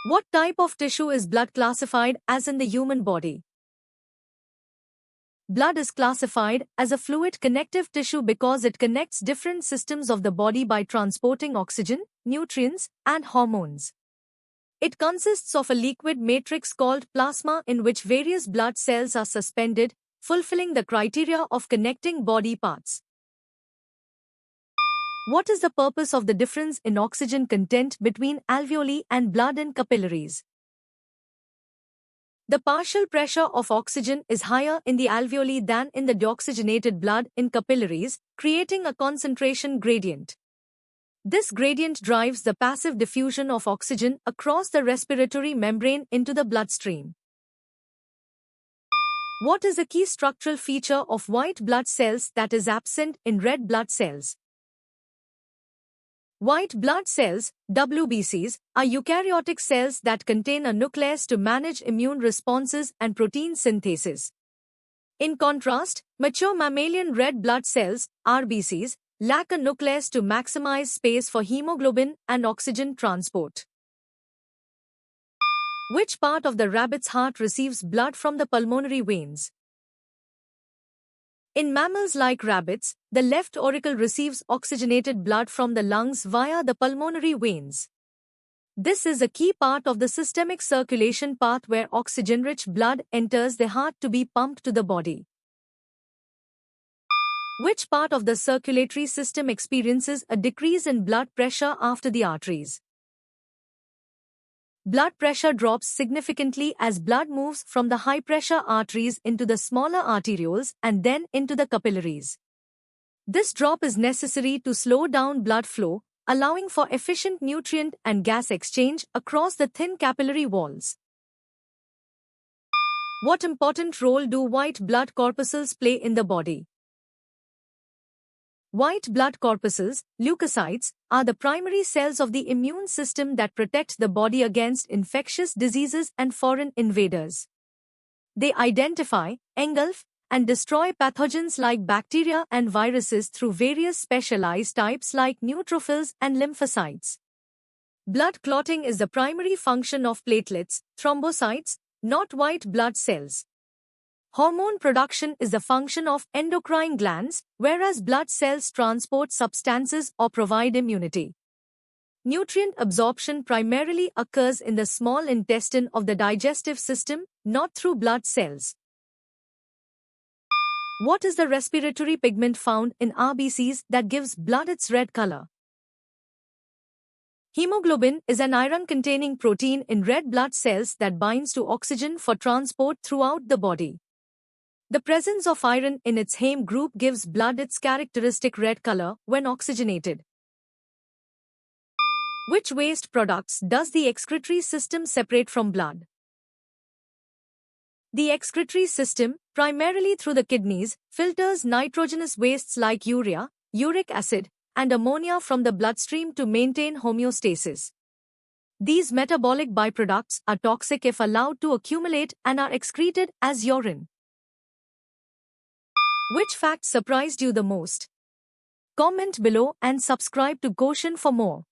What type of tissue is blood classified as in the human body? Blood is classified as a fluid connective tissue because it connects different systems of the body by transporting oxygen, nutrients, and hormones. It consists of a liquid matrix called plasma in which various blood cells are suspended, fulfilling the criteria of connecting body parts. What is the purpose of the difference in oxygen content between alveoli and blood in capillaries? The partial pressure of oxygen is higher in the alveoli than in the deoxygenated blood in capillaries, creating a concentration gradient. This gradient drives the passive diffusion of oxygen across the respiratory membrane into the bloodstream. What is a key structural feature of white blood cells that is absent in red blood cells? White blood cells, WBCs, are eukaryotic cells that contain a nucleus to manage immune responses and protein synthesis. In contrast, mature mammalian red blood cells, RBCs, lack a nucleus to maximize space for hemoglobin and oxygen transport. Which part of the rabbit's heart receives blood from the pulmonary veins? In mammals like rabbits, the left auricle receives oxygenated blood from the lungs via the pulmonary veins. This is a key part of the systemic circulation path where oxygen-rich blood enters the heart to be pumped to the body. Which part of the circulatory system experiences a decrease in blood pressure after the arteries? Blood pressure drops significantly as blood moves from the high-pressure arteries into the smaller arterioles and then into the capillaries. This drop is necessary to slow down blood flow, allowing for efficient nutrient and gas exchange across the thin capillary walls. What important role do white blood corpuscles play in the body? White blood corpuscles, leukocytes, are the primary cells of the immune system that protect the body against infectious diseases and foreign invaders. They identify, engulf, and destroy pathogens like bacteria and viruses through various specialized types like neutrophils and lymphocytes. Blood clotting is the primary function of platelets, thrombocytes, not white blood cells. Hormone production is the function of endocrine glands, whereas blood cells transport substances or provide immunity. Nutrient absorption primarily occurs in the small intestine of the digestive system, not through blood cells. What is the respiratory pigment found in RBCs that gives blood its red color? Hemoglobin is an iron-containing protein in red blood cells that binds to oxygen for transport throughout the body. The presence of iron in its heme group gives blood its characteristic red color when oxygenated. Which waste products does the excretory system separate from blood? The excretory system, primarily through the kidneys, filters nitrogenous wastes like urea, uric acid, and ammonia from the bloodstream to maintain homeostasis. These metabolic byproducts are toxic if allowed to accumulate and are excreted as urine. Which fact surprised you the most? Comment below and subscribe to Goshen for more.